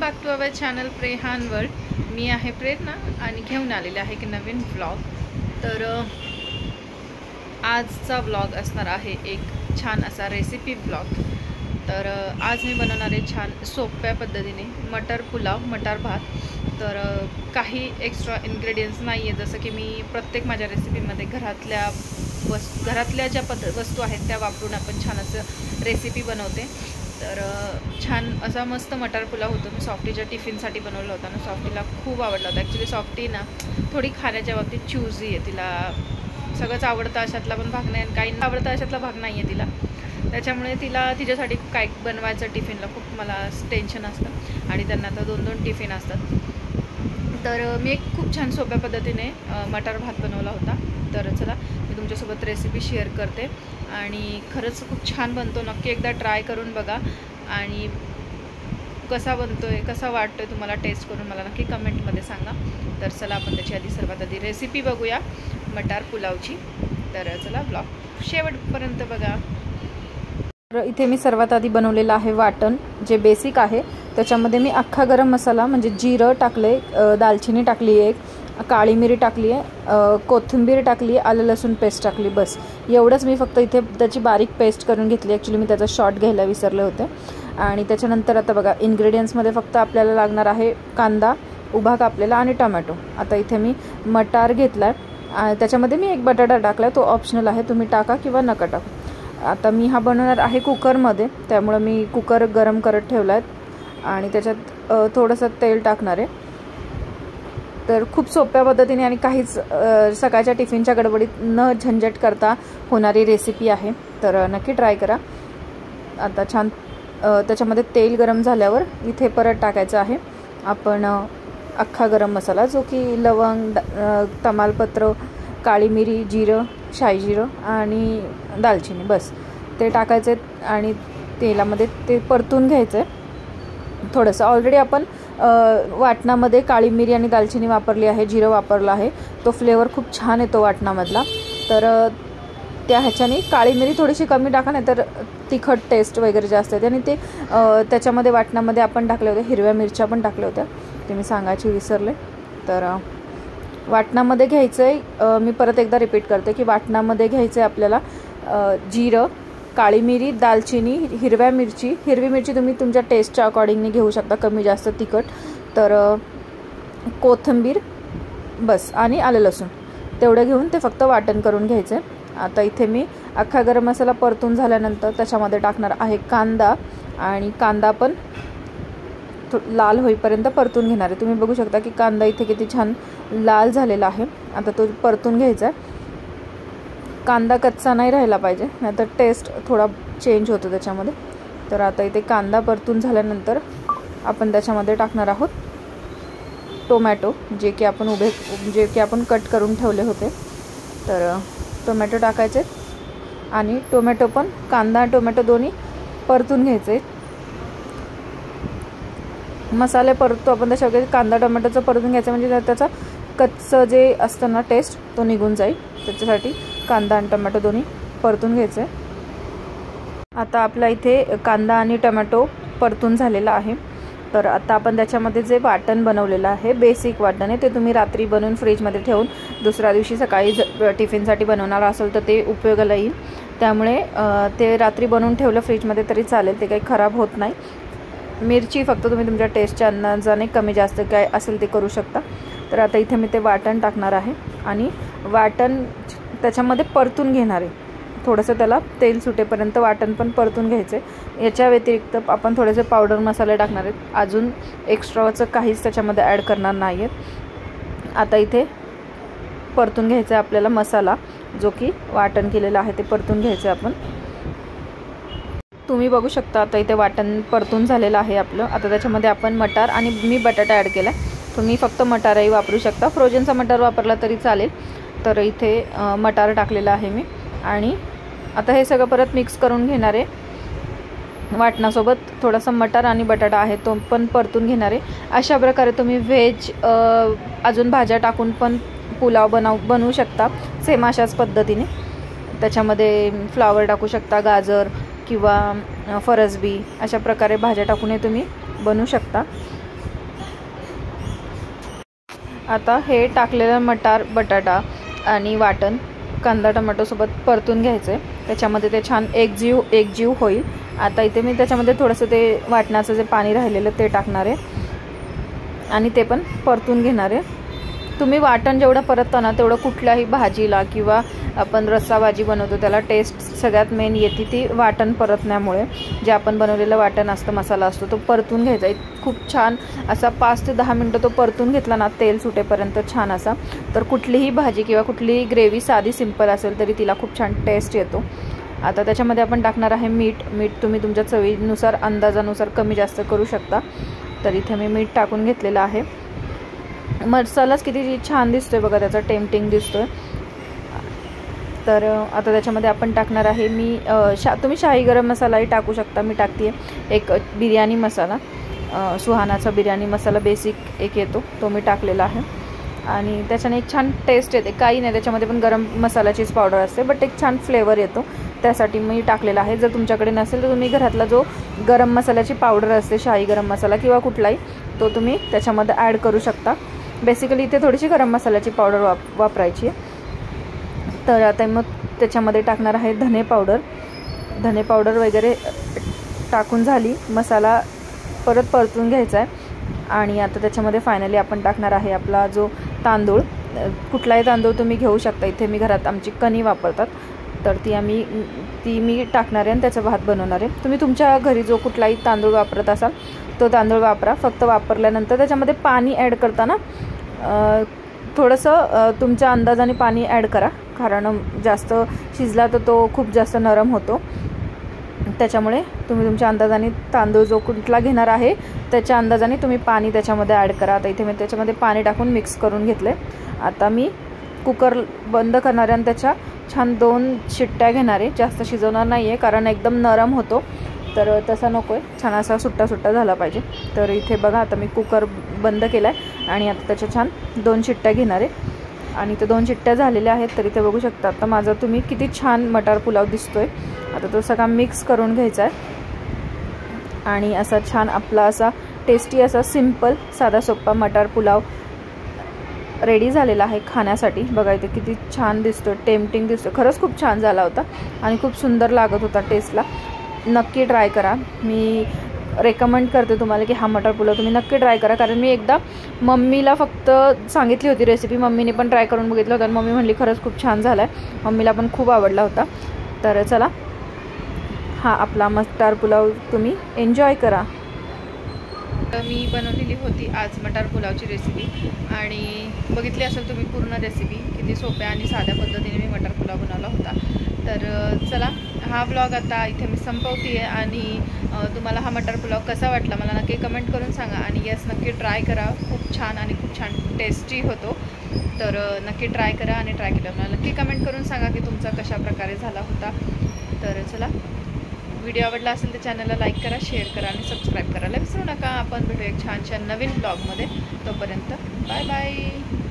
Back to our channel प्रेहान world. मी आहे प्रेरणा आणि घेऊन आलेले आहे की नवीन व्लॉग. तर आजचा व्लॉग असणार आहे एक छान असा रेसिपी व्लॉग. तर आज मी बनवणार आहे छान सोप्या पद्धतीने मटर पुलाव, मटार भात. तर काही एक्स्ट्रा इन्ग्रेडियंट्स नाही आहे, जसं की मी प्रत्येक माझ्या रेसिपीमध्ये घरातल्या ज्या वस्तू आहेत त्या वापरून आपण छान असं रेसिपी बनवते. तर छान असा मस्त मटार पुलाव होतो. मी सॉफ्टीच्या टिफिनसाठी बनवला होता ना, सॉफ्टीला खूप आवडला होता. ॲक्च्युली सॉफ्टी ना थोडी खाण्याच्या बाबतीत चूजी आहे. तिला सगळंच आवडतं अशातला पण भाग नाही, काही आवडतं अशातला भाग नाही आहे तिला. त्याच्यामुळे तिच्यासाठी काय बनवायचं टिफिनला खूप मला टेन्शन असतं आणि त्यांना आता 2-2 टिफिन असतात. तर मी एक खूप छान सोप्या पद्धतीने मटार भात बनवला होता. तर चला मी तुमच्यासोबत रेसिपी शेअर करते आणि खरंच खूप छान बनतो. नक्की एकदा ट्राय करून बघा आणि कसा बनतोय, कसा वाटतोय तुम्हाला टेस्ट करून मला नक्की कमेंटमध्ये सांगा. तर चला आपण त्याची सर्वात आधी रेसिपी बघूया मटार पुलावची. तर चला ब्लॉग शेवटपर्यंत बघा. तर इथे मी सर्वात आधी बनवलेलं आहे वाटण, जे बेसिक आहे. त्याच्यामध्ये मी अख्खा गरम मसाला म्हणजे जिरं टाकले, दालचिनी टाकली, एक काळी मिरी टाकली आहे, कोथिंबीर टाकली, आलं लसूण पेस्ट टाकली. बस एवढंच मी फक्त इथे त्याची बारीक पेस्ट करून घेतली. ॲक्च्युली मी त्याचा शॉर्ट घ्यायला विसरले होते. आणि त्याच्यानंतर आता बघा इन्ग्रेडियंट्समध्ये फक्त आपल्याला लागणार आहे कांदा उभा कापलेला आणि टोमॅटो. आता इथे मी मटार घेतला आहे, त्याच्यामध्ये मी एक बटाटा टाकला, तो ऑप्शनल आहे, तुम्ही टाका किंवा नका टाकू. आता मी हा बनवणार आहे कुकरमध्ये, त्यामुळं मी कुकर गरम करत ठेवला आहे आणि त्याच्यात थोडंसं तेल टाकणार आहे. तर खूप सोप्या पद्धतीने आणि काहीच सकाळच्या टिफिनच्या गडबडीत न झंझट करता होणारी रेसिपी आहे. तर नक्की ट्राय करा. आता छान त्याच्यामध्ये तेल गरम झाल्यावर इथे परत टाकायचं आहे आपण अख्खा गरम मसाला, जो की लवंग, तमालपत्र, काळी मिरी, जिरं, शाई जिरं आणि दालचिनी. बस ते टाकायचे आणि तेलामध्ये ते परतून घ्यायचं आहे थोडंसं. ऑलरेडी आपण वाटणामध्ये काळी मिरी आणि दालचिनी वापरली आहे, जिरं वापरलं आहे, तो फ्लेवर खूप छान येतो वाटणामधला. तर त्या ह्याच्याने काळी मिरी थोडीशी कमी टाका, नाही तर तिखट टेस्ट वगैरे जास्त येते. आणि ते त्याच्यामध्ये वाटणामध्ये आपण टाकले होते हिरव्या मिरच्या पण टाकल्या होत्या, ते मी सांगायची विसरले. तर वाटणामध्ये घ्यायचं आहे, मी परत एकदा रिपीट करते की वाटणामध्ये घ्यायचं आहे आपल्याला जिरं, काळी मिरी, दालचिनी, हिरवी मिरची तुम्ही तुमच्या टेस्टच्या अकॉर्डिंगने घेऊ शकता, कमी जास्त तिखट. तर कोथिंबीर बस आणि आलं लसूण तेवढं घेऊन ते फक्त वाटण करून घ्यायचं. आता इथे मी अख्खा गरम मसाला परतून झाल्यानंतर त्याच्यामध्ये टाकणार आहे कांदा आणि कांदा पण लाल होईपर्यंत परतून घेणार आहे. तुम्ही बघू शकता की कांदा इथे किती छान लाल झालेला आहे. आता तो परतून घ्यायचा आहे. कांदा कच्चा नाही राहिला पाहिजे, नाहीतर टेस्ट थोडा चेंज होतो त्याच्यामध्ये. तर आता इथे कांदा परतून झाल्यानंतर आपण त्याच्यामध्ये टाकणार आहोत टोमॅटो, जे की आपण कट करून ठेवले होते. तर टोमॅटो टाकायचे आणि टोमॅटो पण कांदा टोमॅटो दोन्ही परतून घ्यायचे. मसाले परततो आपण तशा वगैरे कांदा टोमॅटोचं परतून घ्यायचं, म्हणजे त्याचा कच्चं जे असतं ना टेस्ट तो निघून जाईल. त्याच्यासाठी कांदा आणि टोमॅटो दोन्ही परतून घ्यायचे. आता आपला इथे कांदा आणि टोमॅटो परतून झालेला आहे. तर आता आपण त्याच्यामध्ये जे वाटण बनवलेलं आहे, बेसिक वाटण आहे, ते तुम्ही रात्री बनवून फ्रीजमध्ये ठेवून दुसऱ्या दिवशी सकाळी टिफिनसाठी बनवणार असेल तर ते उपयोगाला येईल. त्यामुळे ते रात्री बनवून ठेवलं फ्रीजमध्ये तरी चालेल, ते काही खराब होत नाही. मिरची फक्त तुम्ही तुमच्या टेस्टच्या अंदाजाने कमी जास्त काय असेल ते करू शकता. तर आता इथे मी ते वाटण टाकणार आहे आणि वाटण त्याच्यामध्ये परतून घेणार आहे. थोडंसं त्याला तेल सुटेपर्यंत वाटण पण परतून घ्यायचं आहे. याच्या व्यतिरिक्त आपण थोडेसे पावडर मसाले टाकणार आहेत, अजून एक्स्ट्राचं काहीच त्याच्यामध्ये ॲड करणार नाही आहेत. आता इथे परतून घ्यायचं आहे आपल्याला मसाला, जो की वाटण केलेला आहे ते परतून घ्यायचं आहे आपण. तुम्ही बघू शकता आता इथे वाटण परतून झालेलं आहे आपलं. आता त्याच्यामध्ये आपण मटार आणि मी बटाटा ॲड केला आहे. तुम्ही फक्त मटारही वापरू शकता, फ्रोजनचा मटार वापरला तरी चालेल. तर इथे मटार टाकलेला आहे मी आणि आता हे सगळं परत मिक्स करून घेणार आहे. वाटणासोबत थोडासा मटार आणि बटाटा आहे तो पण परतून घेणार आहे. अशा प्रकारे तुम्ही व्हेज अजून भाज्या टाकून पण पुलाव बनवू शकता, सेम अशाच पद्धतीने. त्याच्यामध्ये फ्लावर टाकू शकता, गाजर किंवा फरसबी, अशा प्रकारे भाज्या टाकून तुम्ही बनवू शकता. आता हे टाकलेलं मटार, बटाटा आणि वाटण कांदा टोमॅटोसोबत परतून घ्यायचं आहे. त्याच्यामध्ये ते छान एकजीव होईल. आता इथे मी त्याच्यामध्ये थोडंसं ते वाटणाचं जे पाणी राहिलेलं ते टाकणार आहे आणि ते पण परतून घेणार आहे. तुम्ही वाटण जेवढं परतता ना तेवढं कुठल्याही भाजीला किंवा आपण रस्सा भाजी बनवतो त्याला टेस्ट सगळ्यात मेन येते ती वाटण परतण्यामुळे. जे आपण बनवलेलं वाटण असतं, मसाला असतो तो परतून घ्यायचा. खूप छान असा 5 ते 10 मिनटं तो परतून घेतला ना तेल सुटेपर्यंत छान असा, तर कुठलीही भाजी किंवा कुठलीही ग्रेव्ही साधी सिंपल असेल तरी तिला खूप छान टेस्ट येतो. आता त्याच्यामध्ये आपण टाकणार आहे मीठ तुम्ही तुमच्या चवीनुसार अंदाजानुसार कमी जास्त करू शकता. तर इथे मी मीठ टाकून घेतलेलं आहे. मसालाच किती छान दिसतोय बघा, त्याचा टेम्पटिंग दिसतोय. तर आता त्याच्यामध्ये आपण टाकणार आहे तुम्ही शाही गरम मसालाही टाकू शकता. मी टाकते एक बिर्याणी मसाला, सुहानाचा बिर्याणी मसाला बेसिक एक येतो तो मी टाकलेला आहे आणि त्याच्याने एक छान टेस्ट येते. काही नाही, त्याच्यामध्ये पण गरम मसाल्याचीच पावडर असते बट एक छान फ्लेवर येतो, त्यासाठी मी टाकलेला आहे. जर तुमच्याकडे नसेल तर तुम्ही घरातला जो गरम मसाल्याची पावडर असते, शाही गरम मसाला किंवा कुठलाही, तो तुम्ही त्याच्यामध्ये ॲड करू शकता. बेसिकली इथे थोडीशी गरम मसाल्याची पावडर वापरायची आहे. तर आता मग त्याच्यामध्ये टाकणार आहे धने पावडर वगैरे टाकून झाली. मसाला परत परतून घ्यायचा आहे आणि आता त्याच्यामध्ये फायनली आपण टाकणार आहे आपला जो तांदूळ. कुठलाही तांदूळ तुम्ही घेऊ शकता. इथे मी घरात आमची कणी वापरतात तर ती मी टाकणार आहे आणि त्याचा भात बनवणार आहे. तुम्ही तुमच्या घरी जो कुठलाही तांदूळ वापरत असाल तो तांदूळ वापरा. फक्त वापरल्यानंतर त्याच्यामध्ये पाणी ॲड करताना थोडंसं तुमच्या अंदाजाने पाणी ॲड करा, कारण जास्त शिजला तर तो खूप जास्त नरम होतो. त्याच्यामुळे तुम्ही तुमच्या अंदाजाने तांदूळ जो कुठला घेणार आहे त्याच्या अंदाजाने तुम्ही पाणी त्याच्यामध्ये ॲड करा. आता इथे मी त्याच्यामध्ये पाणी टाकून मिक्स करून घेतले. आता मी कुकर बंद करणार आहे आणि त्याच्या छान 2 शिट्ट्या घेणार आहे. जास्त शिजवणार नाही आहे कारण एकदम नरम होतो, तर तसा नको आहे, छान असा सुट्टा झाला पाहिजे. तर इथे बघा आता मी कुकर बंद केला आहे आणि आता त्याच्या छान 2 शिट्ट्या घेणार आहे आणि ते 2 शिट्ट्या झालेल्या आहेत. तर इथे बघू शकता आता माझा तुम्ही किती छान मटार पुलाव दिसतोय. आता तो सगळा मिक्स करून घ्यायचा आहे आणि असा छान आपला असा टेस्टी असा सिंपल साधा सोप्पा मटार पुलाव रेडी झालेला आहे खाण्यासाठी. बघा इथे किती छान दिसतोय, टेम्पटिंग दिसतोय. खरंच खूप छान झाला होता आणि खूप सुंदर लागत होता टेस्टला. नक्की ट्राय करा. मी रेकमेंड करते तुम्हाला की हा मटार पुलाव तुम्ही नक्की ट्राय करा, कारण मी एकदा मम्मीला फक्त सांगितली होती रेसिपी, मम्मीने पण ट्राय करून बघितलं होतं आणि मम्मी म्हणली खरंच खूप छान झाला आहे. मम्मीला पण खूप आवडला होता. तर चला, हा आपला मटार पुलाव तुम्ही एन्जॉय करा. मी बनवलेली होती आज मटार पुलावची रेसिपी आणि बघितली असेल तुम्ही पूर्ण रेसिपी. किती सोप्या आणि साध्या पद्धतीने मी मटार पुलाव बनवला होता. तर चला, हा व्लॉग आता इथे मी संपवते आहे आणि तुम्हाला हा मटार पुलाव कसा वाटला मला नक्की कमेंट करून सांगा आणि यस नक्की ट्राय करा. खूप छान आणि खूप छान टेस्टी होतो. तर नक्की ट्राय करा आणि ट्राय केलं मला नक्की कमेंट करून सांगा की तुमचा कशा प्रकारे झाला होता. तर चला, व्हिडिओ आवडला असेल तर चॅनलला लाईक करा, शेअर करा आणि सबस्क्राईब करायला विसरू नका. आपण भेटू एक छान नवीन ब्लॉगमध्ये. तोपर्यंत बाय बाय.